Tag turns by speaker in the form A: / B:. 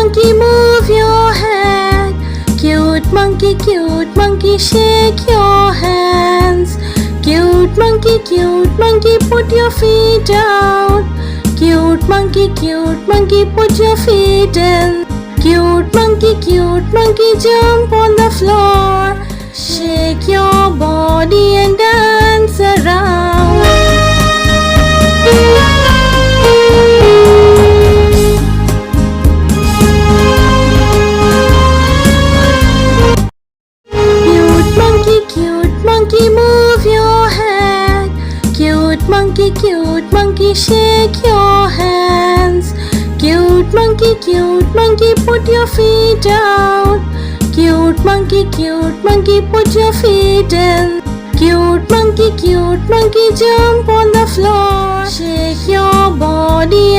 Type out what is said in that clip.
A: monkey, move your head. Cute monkey, shake your hands. Cute monkey, put your feet out. Cute monkey, put your feet in. Cute monkey, jump on the floor. Shake your body and dance around. Cute monkey, move your head. Cute monkey, shake your hands. Cute monkey, put your feet out. Cute monkey, put your feet in. Cute monkey, jump on the floor. Shake your body